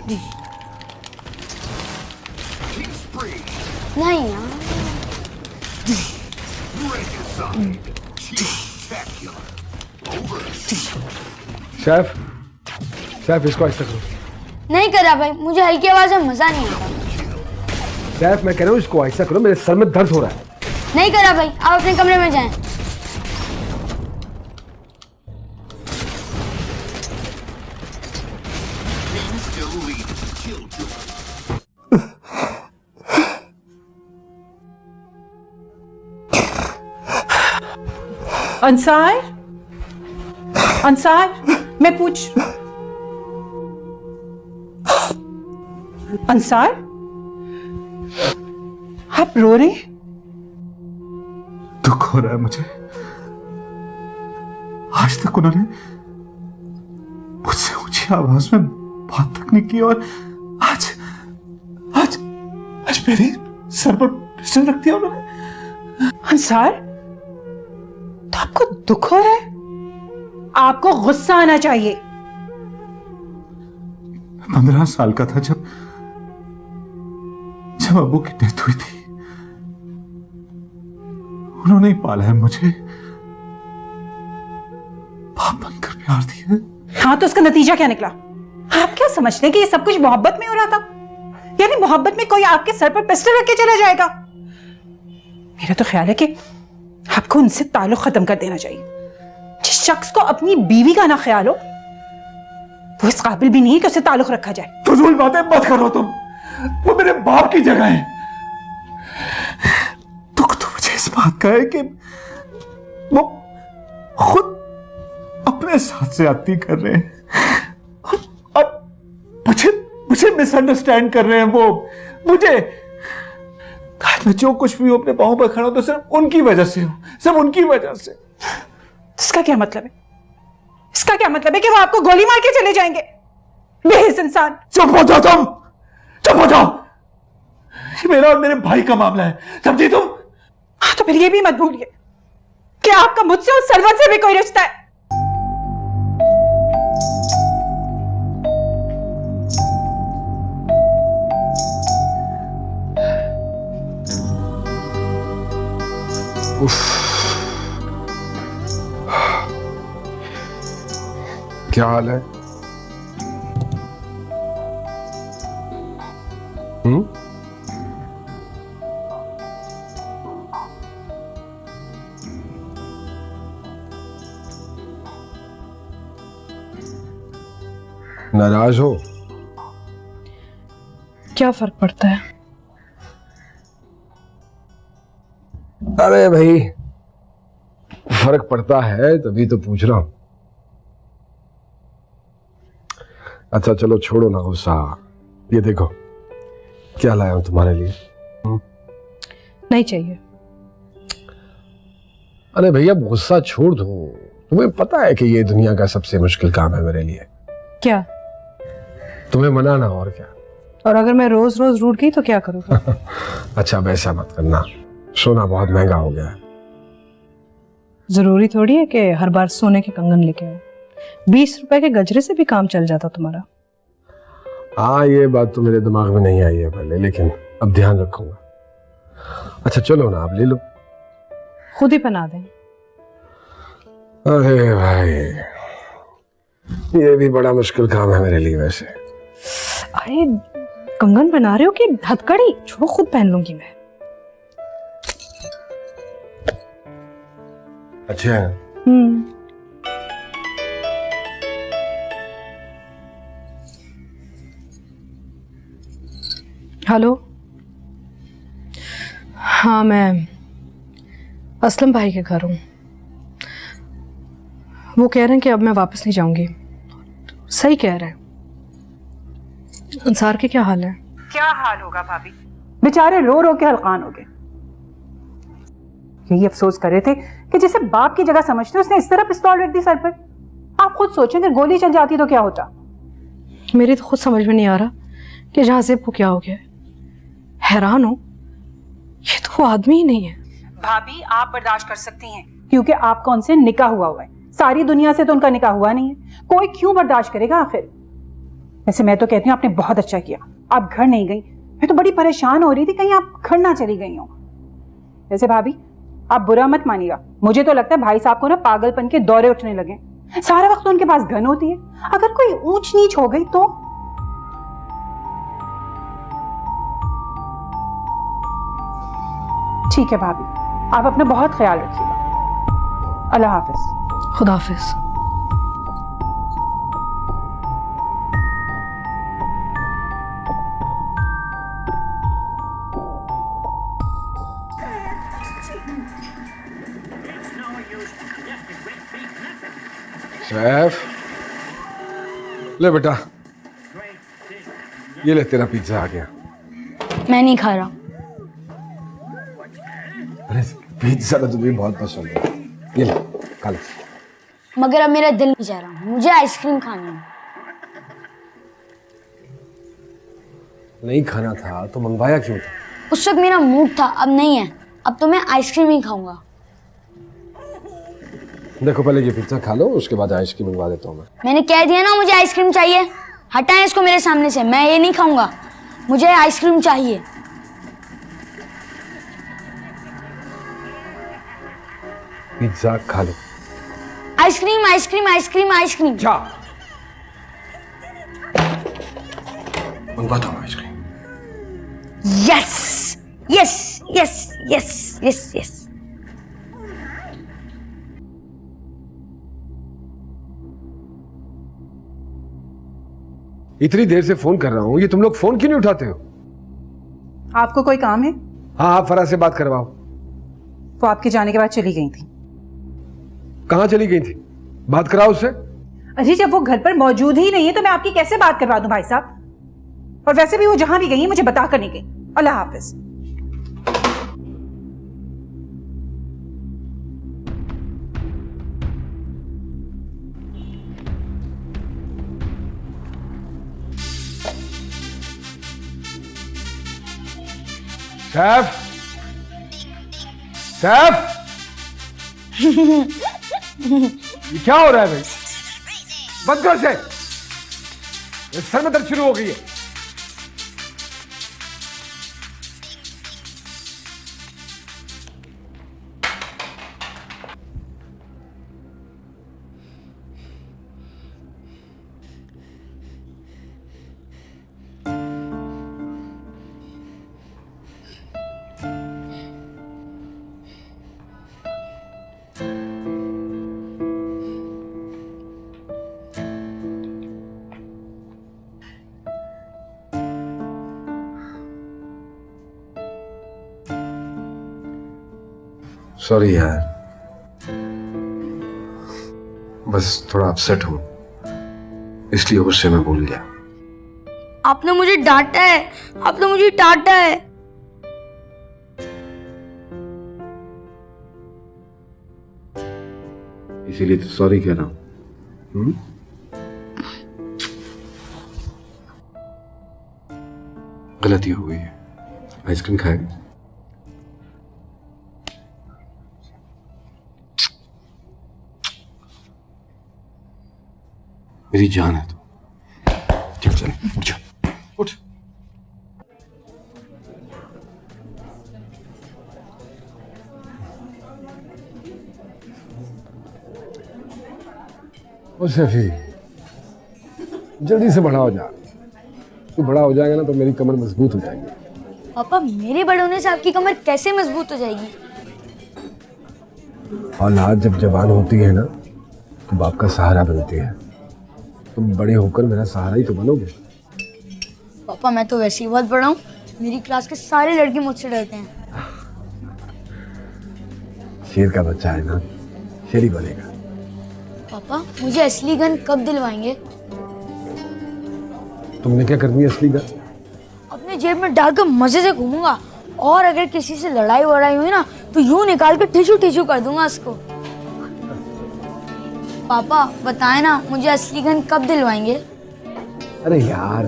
नहीं यार। Chef, chef इसको ऐसा करो। नहीं करा भाई, मुझे हल्की आवाज में मजा नहीं आता। शेफ मैं कह रहा हूँ इसको ऐसा करो, मेरे सर में दर्द हो रहा है। नहीं करा भाई, आप अपने कमरे में जाएं। अंसार, अंसार, मैं पूछ। अंसार, आप रो रहे हैं? दुख हो रहा है मुझे। आज तक उन्होंने मुझसे ऊंची आवाज में बात तक नहीं की और आज आज आज मेरे सर पर पिस्टल रख दिया उन्होंने। अंसार, तो आपको दुख हो रहा है? आपको गुस्सा आना चाहिए। 15 साल का था जब अबू की डेथ हुई थी। उन्होंने ही पाला है मुझे, बाप बनकर प्यार दिया। हाँ, तो उसका नतीजा क्या निकला? आप क्या समझते हैं कि ये सब कुछ मोहब्बत में हो रहा था? यानी मोहब्बत में कोई आपके सर पर पिस्टल रख के चला जाएगा? मेरा तो ख्याल है कि आपको उनसे ताल्लुक खत्म कर देना चाहिए। जिस शख्स को अपनी बीवी का ना ख्याल हो, वो इस काबिल भी नहीं है कि उससे ताल्लुक रखा जाए। फजूल बातें मत करो तुम, वो मेरे बाप की जगह है। दुख तो मुझे इस बात का है कि वो खुद अपने साथ ज्यादती कर रहे हैं और मुझे मिसअंडरस्टैंड कर रहे हैं। वो मुझे आज मैं जो कुछ भी अपने पांव पर खड़ा हूं तो सिर्फ उनकी वजह से हूं, सिर्फ उनकी वजह से। इसका क्या मतलब है? इसका क्या मतलब है कि वो आपको गोली मार के चले जाएंगे? बेहिस इंसान। चुप हो जाओ तुम, चुप हो जाओ। ये मेरा और मेरे भाई का मामला है, समझी तुम? हाँ, तो फिर ये भी मत भूलिए कि आपका मुझसे और सरवत से भी कोई रिश्ता है। क्या हाल है? नाराज हो? क्या फर्क पड़ता है? अरे भाई, फर्क पड़ता है तभी तो पूछ रहा हूं। अच्छा चलो छोड़ो ना गुस्सा, ये देखो क्या लाया हूं तुम्हारे लिए। नहीं चाहिए। अरे भैया गुस्सा छोड़ दो, तुम्हें पता है कि ये दुनिया का सबसे मुश्किल काम है मेरे लिए। क्या? तुम्हें मनाना, और क्या। और अगर मैं रोज रोज रूठ गई तो क्या करूँगा? अच्छा वैसा मत करना, सोना बहुत महंगा हो गया है। जरूरी थोड़ी है कि हर बार सोने के कंगन लेके आओ। 20 रुपए के गजरे से भी काम चल जाता तुम्हारा। हाँ ये बात तो मेरे दिमाग में नहीं आई है पहले, लेकिन अब ध्यान रखूंगा। अच्छा चलो ना, आप ले लो। खुद ही पहना दें। अरे भाई ये भी बड़ा मुश्किल काम है मेरे लिए वैसे। अरे कंगन बना रहे हो कि हथकड़ी? छोड़ो, खुद पहन लूंगी मैं। अच्छा है। हेलो, हाँ मैं असलम भाई के घर हूँ। वो कह रहे हैं कि अब मैं वापस नहीं जाऊंगी। सही कह रहे हैं। अंसार के क्या हाल है? क्या हाल होगा भाभी, बेचारे रो रो के हलकान हो गए। यही अफसोस कर रहे थे कि जिसे बाप की जगह समझते उसने इस तरह पिस्तौल रख दी सर पर। आप खुद सोचें अगर गोली चल जाती तो क्या होता। मेरी तो खुद समझ में नहीं आ रहा कि जहाज़ेब को क्या हो गया। हैरान हो, ये तो वो आदमी ही नहीं है। भाभी आप बर्दाश्त कर सकती हैं क्योंकि आपका उनसे निकाह हुआ है। सारी दुनिया से तो उनका निकाह हुआ नहीं है। कोई क्यों बर्दाश्त करेगा आखिर? वैसे मैं तो कहती हूँ आपने बहुत अच्छा किया, आप घर नहीं गई। मैं तो बड़ी परेशान हो रही थी कहीं आप घर ना चली गई हो। वैसे भाभी आप बुरा मत मानिएगा, मुझे तो लगता है भाई साहब को ना पागलपन के दौरे उठने लगे। सारा वक्त तो उनके पास गन होती है, अगर कोई ऊंच नीच हो गई तो। ठीक है भाभी, आप अपना बहुत ख्याल रखिएगा। अल्लाह हाफिज। खुदा हाफिज। सैफ, ले बेटा, ये ले तेरा पिज्जा आ गया। मैं नहीं खा रहा। अरे पिज्जा तो तुम्हें बहुत पसंद है, ये ले खा ले। मगर अब मेरा दिल नहीं चाह रहा, मुझे आइसक्रीम खानी है। नहीं खाना था तो मंगवाया क्यों था? उस वक्त मेरा मूड था, अब नहीं है। अब तो मैं आइसक्रीम ही खाऊंगा। देखो पहले ये पिज्जा खा लो, उसके बाद आइसक्रीम मंगवा देता हूँ मैं। मैंने कह दिया ना मुझे आइसक्रीम चाहिए। हटाएं इसको मेरे सामने से, मैं ये नहीं खाऊंगा। मुझे आइसक्रीम चाहिए। पिज्जा खा लो। Ice cream ice cream ice cream ice cream. जा मंगवाता हूँ ice cream. Yes yes yes yes yes yes. इतनी देर से फोन कर रहा हूँ, ये तुम लोग फोन क्यों नहीं उठाते हो? आपको कोई काम है? हाँ हाँ, फराज से बात करवाओ। वो आपके जाने के बाद चली गई थी। कहाँ चली गई थी? बात कराओ उससे। अरे जब वो घर पर मौजूद ही नहीं है तो मैं आपकी कैसे बात करवा दूं भाई साहब? और वैसे भी वो जहां भी गई है मुझे बता कर नहीं गई। अल्लाह हाफिज। सैफ, सैफ, ये क्या हो रहा है भाई? बंद कर से, सर में दर्द शुरू हो गई है। सॉरी यार, बस थोड़ा अपसेट हूं, इसलिए गुस्से में बोल गया। आपने मुझे डांटा है, आपने मुझे डांटा है। इसीलिए तो सॉरी कह रहा हूं। गलती हो गई है। आइसक्रीम खाएगा? मेरी जान है तो। चल उठ जा, उठ। ओ सैफी, जल्दी से बड़ा हो जा। तू बड़ा हो जाएगा ना तो मेरी कमर मजबूत हो जाएगी। पापा, मेरे बड़े होने से आपकी कमर कैसे मजबूत हो जाएगी? औलाद जब जवान होती है ना तो बाप का सहारा बनती है। तुम बड़े होकर मेरा सहारा ही तो बनोगे। पापा, मैं तो वैसे ही बहुत बड़ा हूँ। मेरी क्लास के सारे लड़के मुझसे डरते हैं। शेर का बच्चा है ना, शेर ही बनेगा। पापा, मुझे असली गन कब दिलवाएंगे? तुमने क्या करनी है असली गन? अपने जेब में डालकर मजे से घूमूंगा, और अगर किसी से लड़ाई वड़ाई हुई ना तो यूं निकाल कर टिशू टिशू कर दूंगा उसको। पापा बताए ना, मुझे असली गन कब दिलवाएंगे? अरे यार,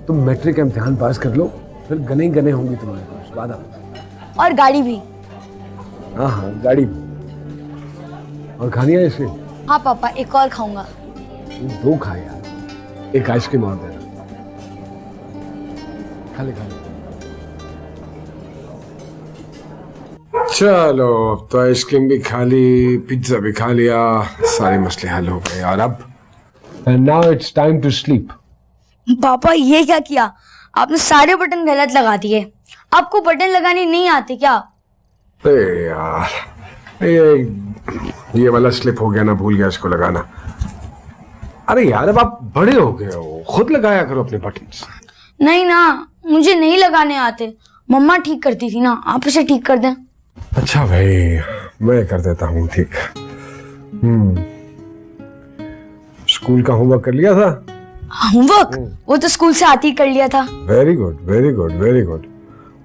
तुम मैट्रिक का इम्तिहान पास कर लो, फिर गने ही गने होंगी तुम्हारे पास। वादा। और गाड़ी भी। हाँ हाँ, गाड़ी भी। और खानी है इसे? हाँ पापा, एक और खाऊंगा। 2 खा यार, एक आइसक्रीम और देना। खा ले खा ले। चलो अब तो आइसक्रीम भी खा ली, पिज्जा भी खा लिया, सारे मसले हल हो गए। और अब and now it's time to sleep. पापा ये क्या किया? आपने सारे बटन गलत लगा दिए। आपको बटन लगाने नहीं आते क्या? अरे यार ये वाला स्लिप हो गया ना, भूल गया इसको लगाना। अरे यार अब आप बड़े हो गए हो, खुद लगाया करो अपने बटन्स। नहीं ना, मुझे नहीं लगाने आते। मम्मा ठीक करती थी ना, आप इसे ठीक कर दें। अच्छा भाई, मैं कर देता हूँ ठीक। स्कूल का होमवर्क कर लिया था? होमवर्क वो तो स्कूल से आते ही कर लिया था। Very good very good very good.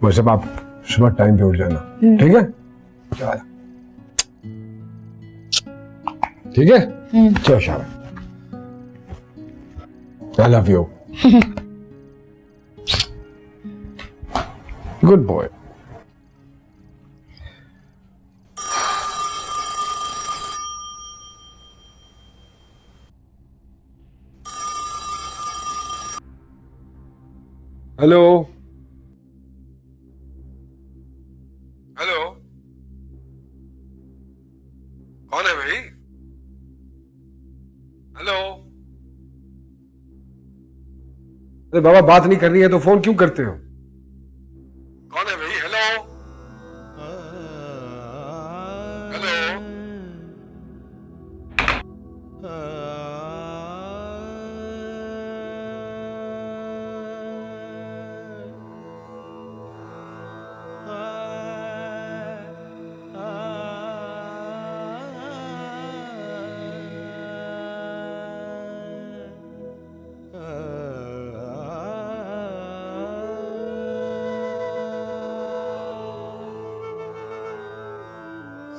बस अब आप सुबह टाइम पे उठ जाना, ठीक है? ठीक है, चलो शाबाश। I love you. Good boy. Hello hello, कौन है भाई? हेलो। अरे बाबा, बात नहीं करनी है तो फोन क्यों करते हो? कौन है भाई? Hello hello.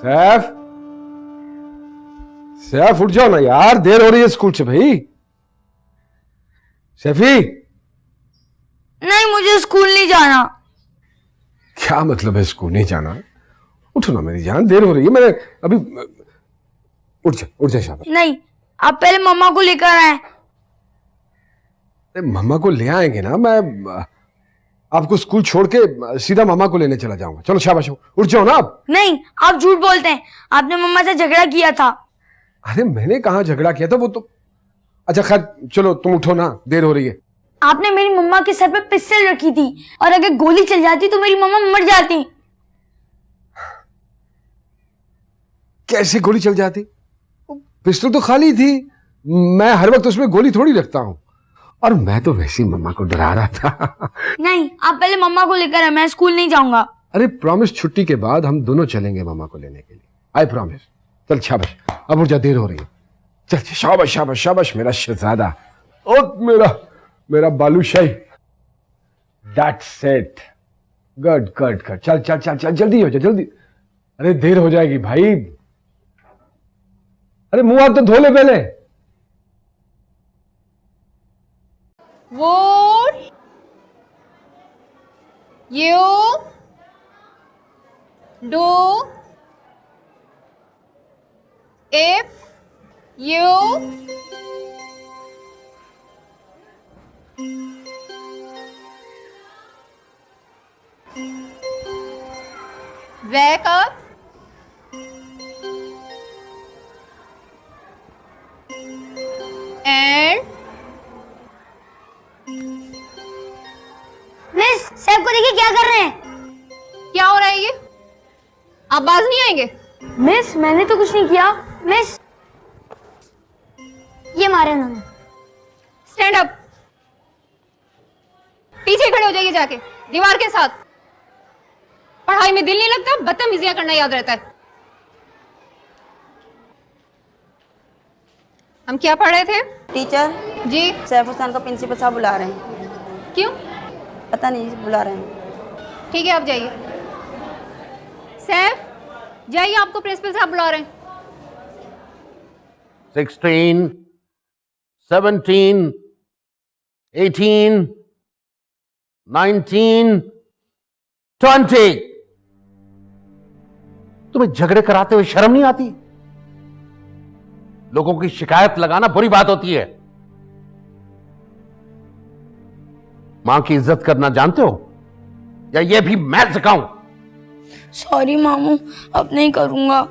सैफ, सैफ उठ जाओ ना यार, देर हो रही है स्कूल से भाई। सैफी। नहीं, मुझे स्कूल नहीं जाना। क्या मतलब है स्कूल नहीं जाना? उठो ना मेरी जान, देर हो रही है। मैंने अभी उठ जा शाबाश। नहीं, आप पहले मम्मा को लेकर आए। अरे मम्मा को ले आएंगे ना, मैं आपको स्कूल छोड़ के सीधा मम्मा को लेने चला जाऊंगा। चलो शाबाश, उठ जाओ ना आप। नहीं, आप झूठ बोलते हैं। आपने मम्मा से झगड़ा किया था। अरे मैंने कहाँ झगड़ा किया था? वो तो अच्छा खैर, चलो तुम उठो ना, देर हो रही है। आपने मेरी मम्मा के सर पे पिस्टल रखी थी और अगर गोली चल जाती तो मेरी मम्मा मर जाती। कैसे गोली चल जाती? पिस्टल तो खाली थी। मैं हर वक्त उसमें गोली थोड़ी रखता हूँ, और मैं तो वैसे ही मम्मा को डरा रहा था। नहीं, आप पहले मम्मा को लेकर आए, मैं स्कूल नहीं जाऊंगा। अरे प्रॉमिस, छुट्टी के बाद हम दोनों चलेंगे मम्मा को लेने के लिए। I promise. चल शाबाश, अब उठ जा, देर हो रही है। चल शाबाश शाबाश शाबाश मेरा शहजादा। ओ मेरा balushahi. That's it. Good good good. चल चल चल चल, जल्दी हो जा जल्दी। अरे देर हो जाएगी भाई। अरे मुंह हाथ तो धो ले पहले। Would you do if you wake up and miss, Saif को देखिए क्या कर रहे हैं। क्या हो रहा है ये? आप बाज नहीं आएंगे? मिस, मैंने तो कुछ नहीं किया। मिस, ये मारे उन्होंने। Stand up. पीछे खड़े हो जाइए जाके दीवार के साथ। पढ़ाई में दिल नहीं लगता, बदतमीजियां करना याद रहता है। हम क्या पढ़ रहे थे? टीचर जी। सैफ हुसैन को प्रिंसिपल साहब बुला रहे हैं। क्यों? पता नहीं, बुला रहे हैं। ठीक है, आप जाइए। सैफ, जाइए, आपको प्रिंसिपल साहब बुला रहे हैं। 16, 17, 18, 19, 20। तुम्हें झगड़े कराते हुए शर्म नहीं आती? लोगों की शिकायत लगाना बुरी बात होती है। मां की इज्जत करना जानते हो, या ये भी मैं सिखाऊं? सॉरी मामू, अब नहीं करूंगा।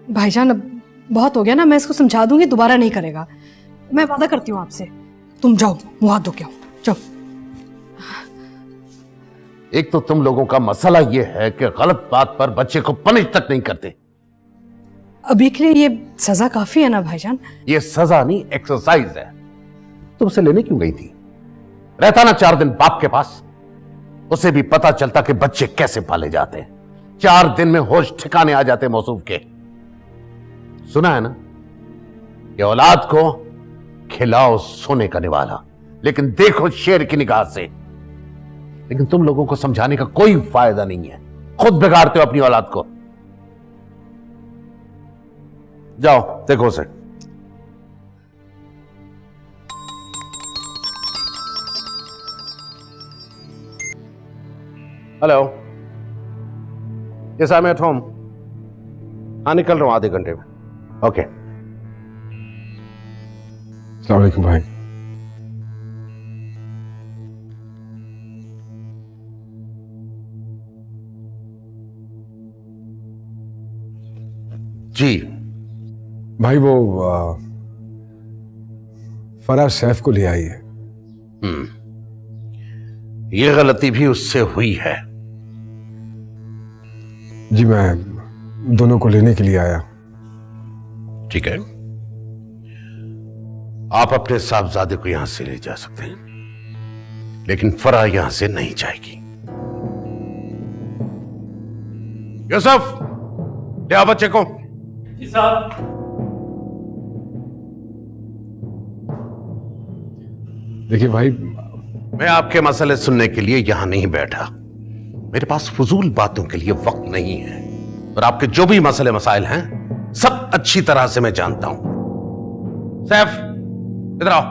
भाईजान अब बहुत हो गया ना, मैं इसको समझा दूंगी, दोबारा नहीं करेगा। मैं वादा करती हूँ आपसे। तुम जाओ, मुंह हाथ धो के आओ, जाओ। एक तो तुम लोगों का मसला यह है कि गलत बात पर बच्चे को पनिश तक नहीं करते। अभी के लिए ये सजा काफी है ना भाईजान? ये सजा नहीं, एक्सरसाइज है। तुमसे लेने क्यों गई थी? रहता ना 4 दिन बाप के पास, उसे भी पता चलता कि बच्चे कैसे पाले जाते हैं। 4 दिन में होश ठिकाने आ जाते मौसूफ के। सुना है ना, ये औलाद को खिलाओ सोने का निवाला, लेकिन देखो शेर की निगाह से। लेकिन तुम लोगों को समझाने का कोई फायदा नहीं है, खुद बिगाड़ते हो अपनी औलाद को। जाओ देखो उसे। Hello, yes I am at home. हाँ निकल रहा हूं आधे घंटे में। ओके। अस्सलाम वालेकुम भाई। जी भाई वो फराज सैफ को ले आई है। ये गलती भी उससे हुई है। जी मैं दोनों को लेने के लिए आया। ठीक है, आप अपने साहबजादे को यहां से ले जा सकते हैं, लेकिन फरा यहां से नहीं जाएगी। यूसुफ, ले आओ बच्चे को। जी साहब। देखिए भाई, मैं आपके मसले सुनने के लिए यहां नहीं बैठा। मेरे पास फजूल बातों के लिए वक्त नहीं है, और आपके जो भी मसले मसाइल हैं सब अच्छी तरह से मैं जानता हूं। सैफ, इधर आओ,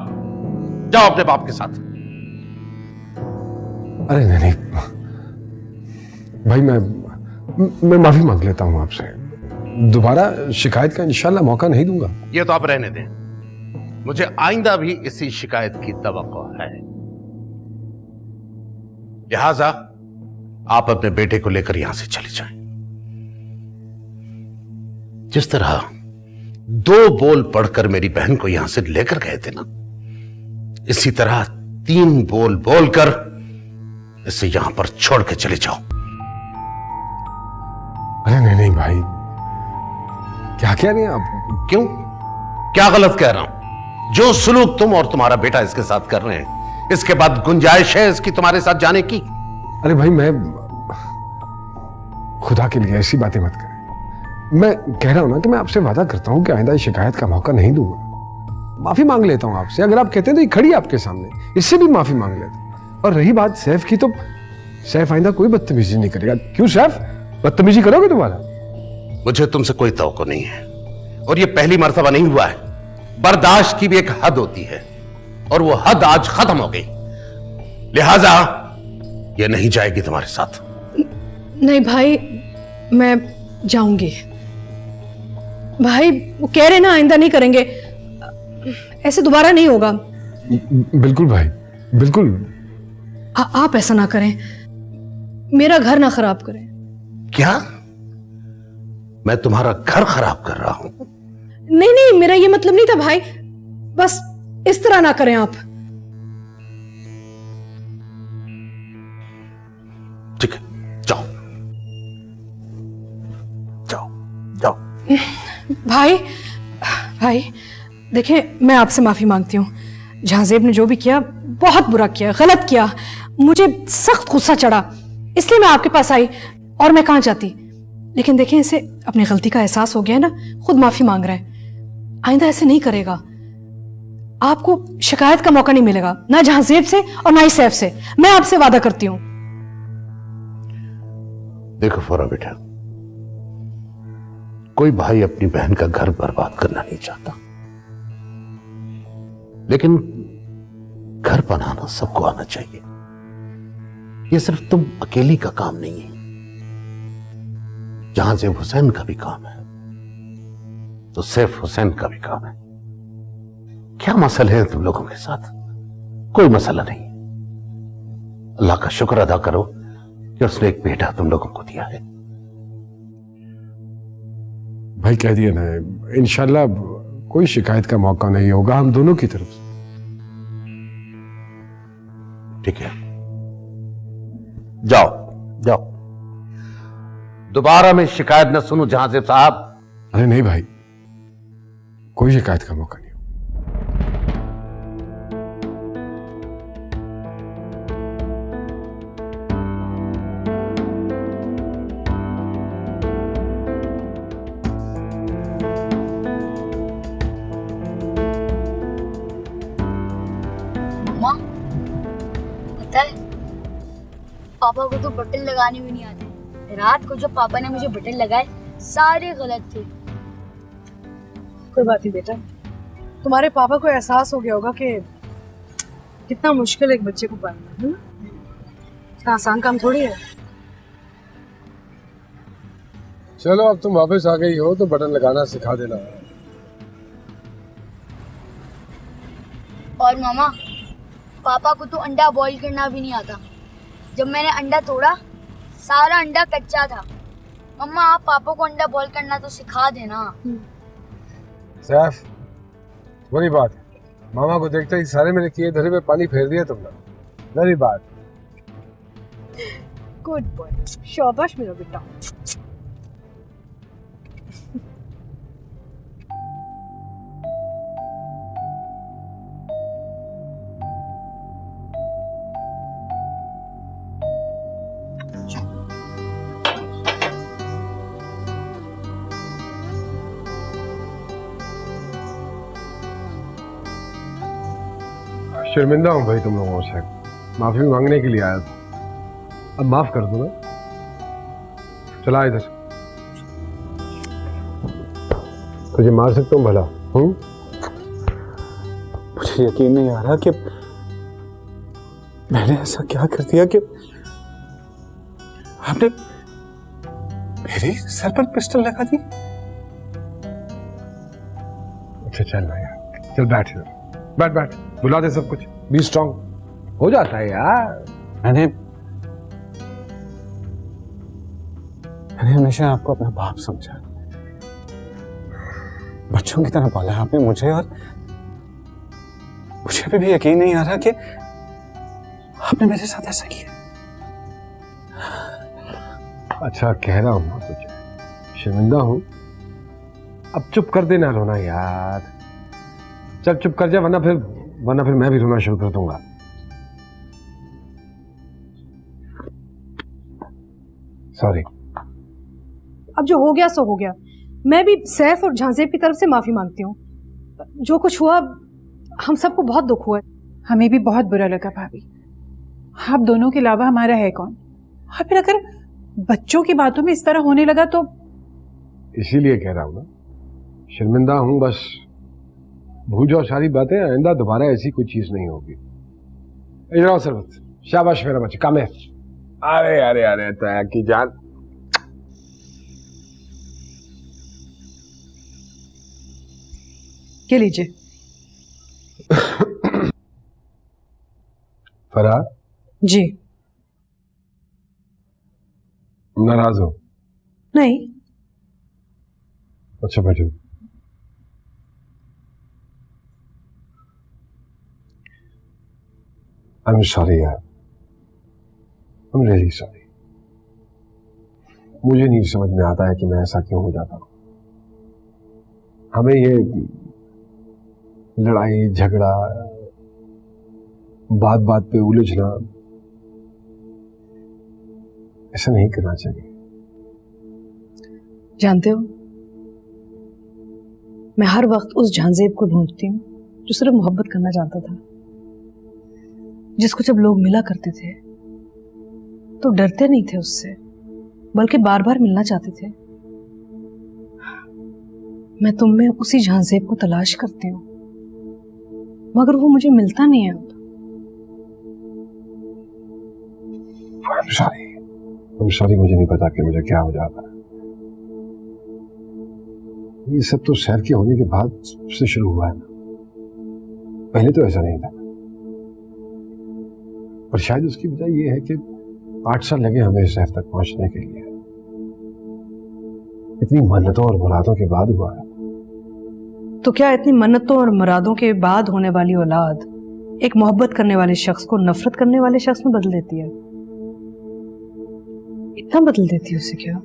जाओ अपने बाप के साथ। अरे नहीं नहीं भाई, मैं माफी मांग लेता हूं आपसे। दोबारा शिकायत का इंशाल्लाह मौका नहीं दूंगा। ये तो आप रहने दें, मुझे आइंदा भी इसी शिकायत की तवक्को है। लिहाजा आप अपने बेटे को लेकर यहां से चले जाएं। जिस तरह 2 बोल पढ़कर मेरी बहन को यहां से लेकर गए थे ना, इसी तरह 3 बोल बोलकर इसे यहां पर छोड़ के चले जाओ। अरे नहीं नहीं भाई, क्या कह रहे हैं आप? क्यों, क्या गलत कह रहा हूं? जो सुलूक तुम और तुम्हारा बेटा इसके साथ कर रहे हैं, इसके बाद गुंजाइश है इसकी तुम्हारे साथ जाने की? अरे भाई, मैं खुदा के लिए ऐसी बातें मत करें। मैं कह रहा हूं ना कि मैं आपसे वादा करता हूं कि आइंदा शिकायत का मौका नहीं दूंगा। माफी मांग लेता हूं आपसे। अगर आप कहते हैं तो ये खड़ी आपके सामने, इससे भी माफी मांग लेता हूं। और रही बात सैफ की, तो सैफ आइंदा कोई बदतमीजी नहीं करेगा। क्यों सैफ, बदतमीजी करोगे तुम्हारा? मुझे तुमसे कोई तवक्को नहीं है, और ये पहली मर्तबा नहीं हुआ है। बर्दाश्त की भी एक हद होती है, और वो हद आज खत्म हो गई। लिहाजा ये नहीं जाएगी तुम्हारे साथ। नहीं भाई, मैं जाऊंगी। भाई वो कह रहे ना आइंदा नहीं करेंगे, ऐसे दोबारा नहीं होगा। बिल्कुल भाई, बिल्कुल। आप ऐसा ना करें, मेरा घर ना खराब करें। क्या मैं तुम्हारा घर खराब कर रहा हूं? नहीं नहीं, मेरा ये मतलब नहीं था भाई, बस इस तरह ना करें आप। ठीक है, जाओ जाओ जाओ। भाई भाई देखें, मैं आपसे माफी मांगती हूँ। जहाजेब ने जो भी किया बहुत बुरा किया, गलत किया। मुझे सख्त गुस्सा चढ़ा, इसलिए मैं आपके पास आई, और मैं कहाँ जाती। लेकिन देखें, इसे अपनी गलती का एहसास हो गया है ना, खुद माफी मांग रहा है। आइंदा ऐसे नहीं करेगा। आपको शिकायत का मौका नहीं मिलेगा, ना जहाजेब से और ना ही सैफ से। मैं आपसे वादा करती हूँ। देखो फौरा बेटा, कोई भाई अपनी बहन का घर बर्बाद करना नहीं चाहता, लेकिन घर बनाना सबको आना चाहिए। यह सिर्फ तुम अकेली का काम नहीं है, जहां से हुसैन का भी काम है तो सैफ हुसैन का भी काम है। क्या मसले हैं तुम लोगों के साथ? कोई मसला नहीं। अल्लाह का शुक्र अदा करो कि उसने एक बेटा तुम लोगों को दिया है। भाई कह दिया ना, इंशाल्लाह कोई शिकायत का मौका नहीं होगा हम दोनों की तरफ से। ठीक है, जाओ जाओ, दोबारा मैं शिकायत न सुनूं जहांजेब साहब। अरे नहीं भाई, कोई शिकायत का मौका नहीं। मम्मा, पता है पापा को तो बटन लगाने भी नहीं आते। रात को जब पापा ने मुझे बटन लगाए सारे गलत थे। कोई बात नहीं बेटा, तुम्हारे पापा को एहसास हो गया होगा कि कितना मुश्किल है एक बच्चे को पालना, है ना? इतना आसान काम थोड़ी है। चलो अब तुम वापस आ गई हो तो बटन लगाना सिखा देना। और मामा, पापा को तो अंडा बॉईल करना भी नहीं आता। जब मैंने अंडा तोड़ा सारा अंडा कच्चा था। मम्मा, आप पापा को अंडा बॉईल करना तो सिखा देना। सैफ, बुरी बात है, मामा को देखते ही सारे मेरे किए धरे में पानी फेर दिया तुमने। वेरी बात। गुड बॉय, शाबाश मेरा बेटा। शर्मिंदा हूँ भाई तुम लोगों से, माफी मांगने के लिए आया था। अब माफ कर दो ना। चला इधर, तुझे मार सकता हूँ भला? मुझे यकीन नहीं आ रहा कि मैंने ऐसा क्या कर दिया कि आपने मेरे सर पर पिस्टल लगा दी। अच्छा चल ना यार, चल बैठ इधर, बैठ बैठ, बुला दे सब कुछ। बी स्ट्रांग, हो जाता है यार। मैंने हमेशा आपको अपना बाप समझा, बच्चों की तरह पाला आपने मुझे, और मुझे अभी भी यकीन नहीं आ रहा कि आपने मेरे साथ ऐसा किया। अच्छा कह रहा हूं तुझे, शर्मिंदा हूं। अब चुप कर देना रोना यार, चल चुप कर जा, वरना फिर मैं भी रोना शुरू कर दूंगा। सॉरी। अब जो हो गया सो हो गया। मैं भी सैफ और झांसेब की तरफ से माफी मांगती हूँ। जो कुछ हुआ हम सबको बहुत दुख हुआ। हमें भी बहुत बुरा लगा भाभी। आप दोनों के अलावा हमारा है कौन? और फिर अगर बच्चों की बातों में इस तरह होने लगा तो इसीलिए कह रहा हूं ना, शर्मिंदा हूं। बस भूल जाओ सारी बातें, आइंदा दोबारा ऐसी कोई चीज नहीं होगी। इधर आओ सरबत, शाबाश मेरा बच्चा, काम है। अरे अरे अरे तया की जान। के लीजिए। फरार जी। नाराज हो? नहीं। अच्छा बैठो। आई एम सॉरी यार, आई एम रियली सॉरी। मुझे नहीं समझ में आता है कि मैं ऐसा क्यों हो जाता हूं। हमें ये लड़ाई झगड़ा, बात बात पे उलझना, ऐसा नहीं करना चाहिए। जानते हो, मैं हर वक्त उस झांसेब को ढूंढती हूँ जो सिर्फ मोहब्बत करना जानता था, जिसको जब लोग मिला करते थे तो डरते नहीं थे उससे, बल्कि बार बार मिलना चाहते थे। मैं तुम में उसी झांसेब को तलाश करती हूँ, मगर वो मुझे मिलता नहीं है अब। I'm sorry, मुझे नहीं पता कि मुझे क्या हो जाता है। ये सब तो शहर के होने के बाद से शुरू हुआ है ना, पहले तो ऐसा नहीं था। पर शायद उसकी वजह यह है कि 8 साल लगे हमें इस तक पहुंचने के लिए। इतनी मन्नतों और मुरादों के बाद हुआ है। तो क्या इतनी मन्नतों और मुरादों के बाद होने वाली औलाद एक मोहब्बत करने वाले शख्स को नफरत करने वाले शख्स में बदल देती है? इतना बदल देती है उसे क्या?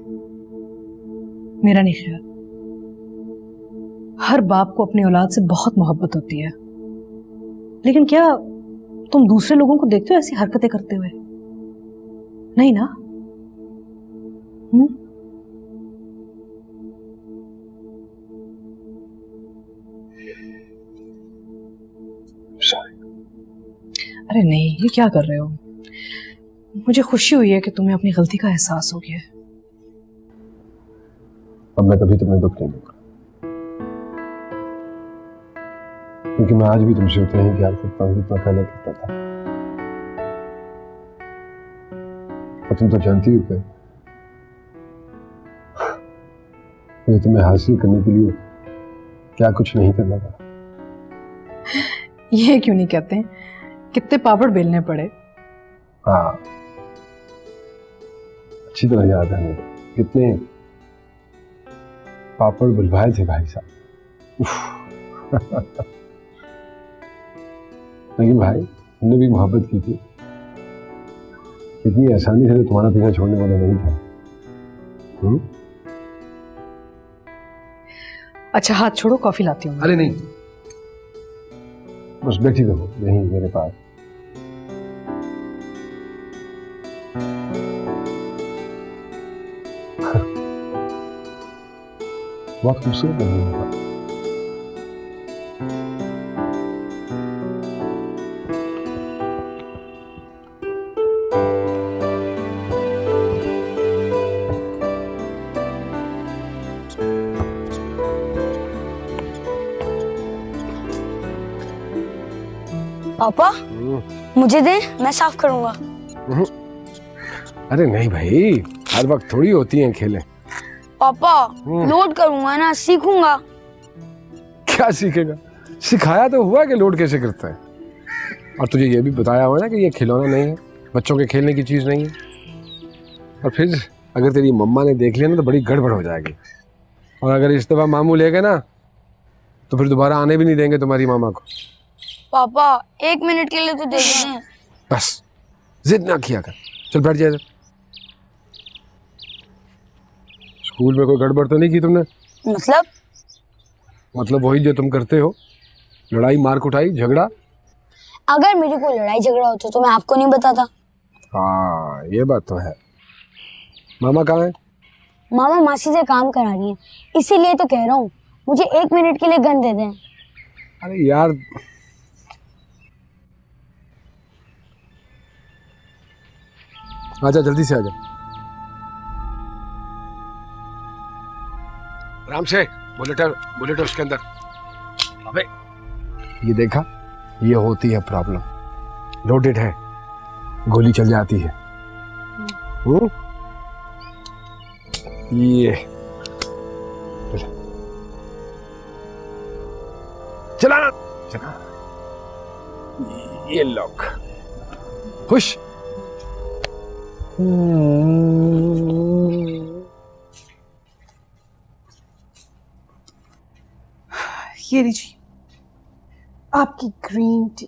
मेरा नहीं ख्याल। हर बाप को अपनी औलाद से बहुत मोहब्बत होती है, लेकिन क्या तुम दूसरे लोगों को देखते हो ऐसी हरकतें करते हुए? नहीं ना? अरे नहीं, ये क्या कर रहे हो? मुझे खुशी हुई है कि तुम्हें अपनी गलती का एहसास हो गया है। अब मैं कभी तुम्हें दुख नहीं दूंगा, क्योंकि मैं आज भी तुमसे उतना ही प्यार करता हूँ जितना पहले करता था। और तुम तो जानती हो कि मुझे तुम्हें हासिल करने के लिए क्या कुछ नहीं करना पड़ा। ये क्यों नहीं कहते हैं कितने पापड़ बेलने पड़े? हाँ, अच्छी तरह याद है मुझे कितने पापड़ बुलवाए थे भाई साहब। लेकिन भाई, हमने भी मोहब्बत की थी, इतनी आसानी से तो तुम्हारा पीछा छोड़ने वाला नहीं था। अच्छा हाथ छोड़ो, कॉफी लाती हूँ। अरे नहीं, बस बैठी रहो यहीं मेरे पास। बहुत खूबसूरत नहीं होगा। पापा मुझे दे, मैं साफ करूंगा। अरे नहीं भाई, हर वक्त थोड़ी होती हैं खेलें। पापा लोड करूंगा ना, सीखूंगा। क्या सीखेगा? सिखाया तो हुआ कि लोड कैसे करता है। और तुझे ये भी बताया हुआ ना कि ये खिलौना नहीं है, बच्चों के खेलने की चीज नहीं है। और फिर अगर तेरी मम्मा ने देख लिया ना तो बड़ी गड़बड़ हो जाएगी। और अगर इस दफा मामू ले गए ना तो फिर दोबारा आने भी नहीं देंगे तुम्हारी मामा को। पापा 1 मिनट के लिए तो दे दें। बस जिद ना किया कर, चल बैठ जा। स्कूल में कोई गड़बड़ तो नहीं की तुमने? मतलब वही जो तुम करते हो, लड़ाई मार कुटाई झगड़ा। अगर मेरी कोई लड़ाई झगड़ा होता तो मैं आपको नहीं बताता। हाँ ये बात तो है। मामा कहाँ है? मामा मासी से काम करा रही है, इसीलिए तो कह रहा हूँ मुझे 1 मिनट के लिए गन दे दें। अरे यार आजा, जल्दी से आजा। आराम से, बुलेट उसके अंदर। अबे ये देखा, ये होती है प्रॉब्लम। लोडेड है, गोली चल जाती है। ये चलाना, ये लॉक। खुश? ये लीजिए आपकी ग्रीन टी।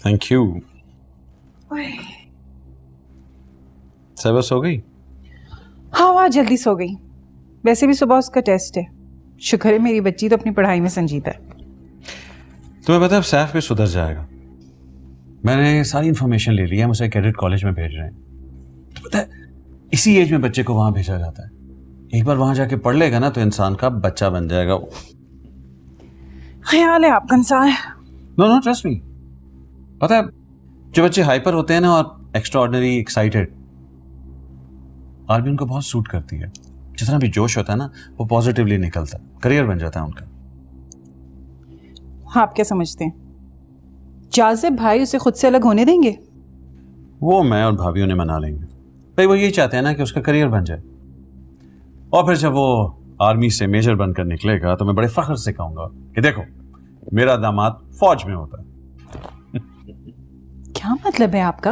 Thank you. सब सो गई? हाँ वह जल्दी सो गई। वैसे भी सुबह उसका टेस्ट है। शुक्र है मेरी बच्ची तो अपनी पढ़ाई में संजीदा है। तुम्हें पता है अब सैफ भी सुधर जाएगा। मैंने सारी इन्फॉर्मेशन ले ली है, मुझे कैडेट कॉलेज में भेज रहे हैं। पता है इसी एज में बच्चे को वहां भेजा जाता है। एक बार वहां जाके पढ़ लेगा ना तो इंसान का बच्चा बन जाएगा वो। ख्याल है आपका इंसान। No trust me. पता है जो बच्चे हाइपर होते हैं ना और एक्स्ट्रा ऑर्डिनरी एक्साइटेड, आर्मी उनको बहुत सूट करती है। जितना भी जोश होता है ना वो पॉजिटिवली निकलता है, करियर बन जाता है उनका। आप क्या समझते हैं जाज़िब भाई उसे खुद से अलग होने देंगे? वो मैं और भाभी उन्हें मना लेंगे भाई। वो यही चाहते हैं ना कि उसका करियर बन जाए। और फिर जब वो आर्मी से मेजर बनकर निकलेगा तो मैं बड़े फख्र से कहूंगा कि देखो मेरा दामाद फौज में होता है। क्या मतलब है आपका?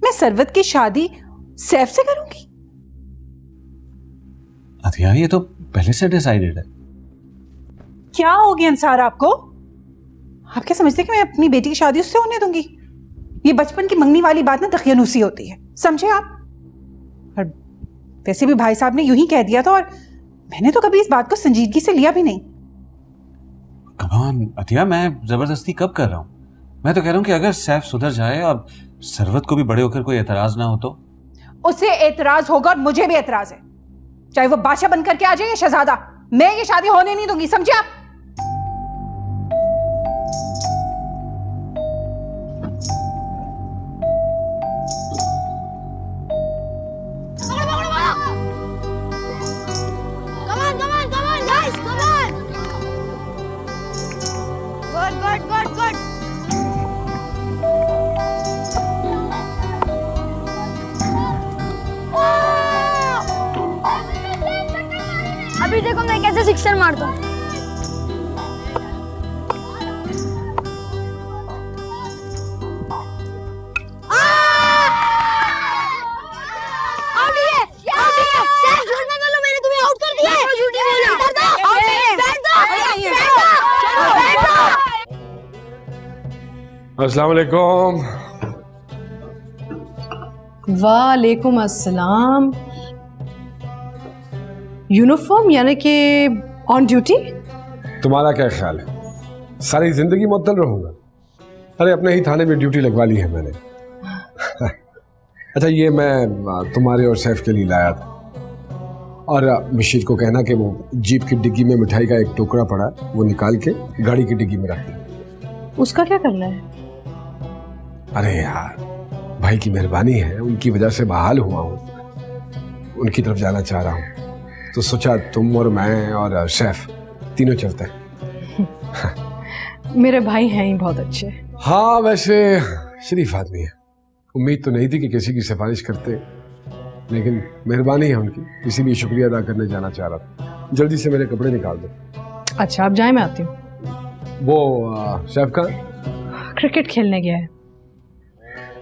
मैं सरवत की शादी सैफ से करूंगी? अतिया ये तो पहले से डिसाइडेड है। क्या हो गया अंसार आपको? आप क्या समझते हैं कि मैं अपनी बेटी की शादी उससे होने दूंगी? ये बचपन की मंगनी वाली बात ना दकियानूसी होती है, समझे आप? और वैसे भी भाई साहब ने यूं ही कह दिया था और मैंने तो कभी इस बात को संजीदगी से लिया भी नहीं। कमान अतिया, मैं जबरदस्ती कब कर रहा हूं? मैं तो कह रहा हूं कि अगर सैफ सुधर जाए और सरवत को भी बड़े होकर कोई एतराज ना हो तो। उसे एतराज होगा और मुझे भी एतराज है, चाहे वो बादशाह बनकर के आ जाए या शहजादा। मैं ये शादी होने नहीं दूंगी, समझे आप? अभी देखो मैं कैसे सिक्सर मारता हूँ। अस्सलाम वालेकुम। वालेकुम अस्सलाम। यूनिफॉर्म यानी कि ऑन ड्यूटी? तुम्हारा क्या ख्याल है, सारी जिंदगी मुअत्तल रहूंगा? अरे अपने ही थाने में ड्यूटी लगवा ली है मैंने। अच्छा ये मैं तुम्हारे और सैफ के लिए लाया था, और बशीर को कहना कि वो जीप की डिग्गी में मिठाई का एक टुकड़ा पड़ा है, वो निकाल के गाड़ी की डिग्गी में रख दे। उसका क्या करना है? अरे यार भाई की मेहरबानी है, उनकी वजह से बहाल हुआ हूँ, उनकी तरफ जाना चाह रहा हूँ, तो सोचा तुम और मैं और सैफ तीनों चलते हैं। मेरे भाई हैं ही बहुत अच्छे। हाँ वैसे शरीफ आदमी है, उम्मीद तो नहीं थी कि किसी की सिफारिश करते, लेकिन मेहरबानी है उनकी, इसीलिए शुक्रिया अदा करने जाना चाह रहा था। जल्दी से मेरे कपड़े निकाल दो। अच्छा आप जाए, मैं आती हूँ। वो सैफ का क्रिकेट खेलने गया है।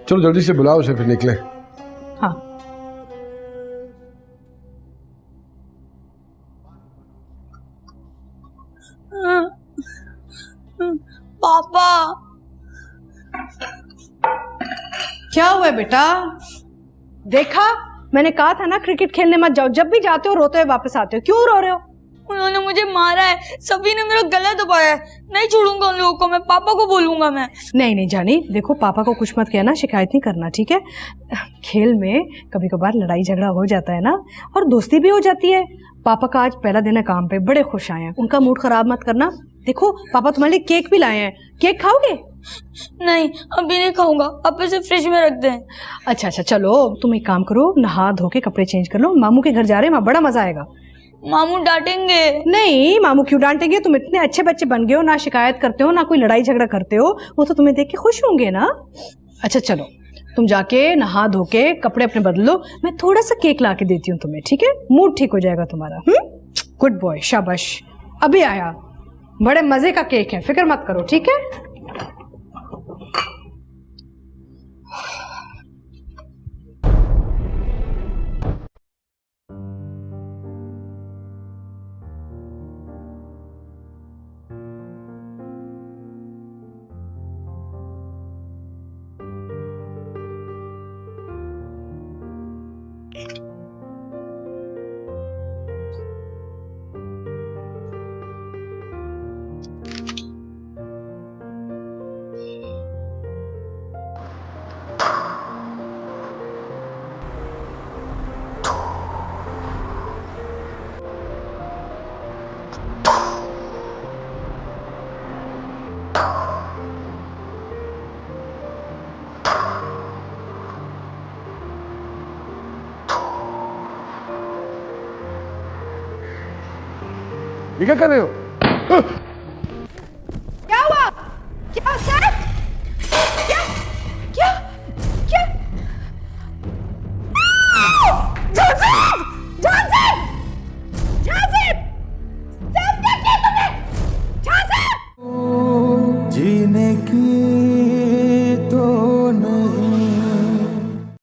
चलो जल्दी से बुलाओ उसे, फिर निकले। हाँ पापा क्या हुआ है बेटा? देखा, मैंने कहा था ना क्रिकेट खेलने मत जाओ, जब भी जाते हो रोते हुए वापस आते हो। क्यों रो रहे हो? उन्होंने मुझे मारा है, सभी ने मेरा गला दबाया है। नहीं छोड़ूंगा उन लोगों को, मैं पापा को बोलूंगा। मैं नहीं नहीं जानी, देखो पापा को कुछ मत कहना, शिकायत नहीं करना, ठीक है? खेल में कभी कभार लड़ाई झगड़ा हो जाता है ना, और दोस्ती भी हो जाती है। पापा का आज पहला दिन है काम पे, बड़े खुश आए हैं, उनका मूड खराब मत करना। देखो पापा तुम्हारे लिए केक भी लाए हैं, केक खाओगे? नहीं अभी नहीं खाऊंगा, आप इसे फ्रिज में रख दें। अच्छा अच्छा चलो तुम एक काम करो, नहा धो के कपड़े चेंज कर लो, मामू के घर जा रहे हैं, वहाँ बड़ा मजा आएगा। मामू डांटेंगे। नहीं मामू क्यों डांटेंगे, तुम इतने अच्छे बच्चे बन गए हो, ना शिकायत करते हो ना कोई लड़ाई झगड़ा करते हो, वो तो तुम्हें देख के खुश होंगे ना। अच्छा चलो तुम जाके नहा धो के कपड़े अपने बदल लो, मैं थोड़ा सा केक ला के देती हूँ तुम्हें, ठीक है? मूड ठीक हो जाएगा तुम्हारा। गुड बॉय, शाबाश। अभी आया, बड़े मजे का केक है, फिक्र मत करो, ठीक है? ये क्या कर रहे हो?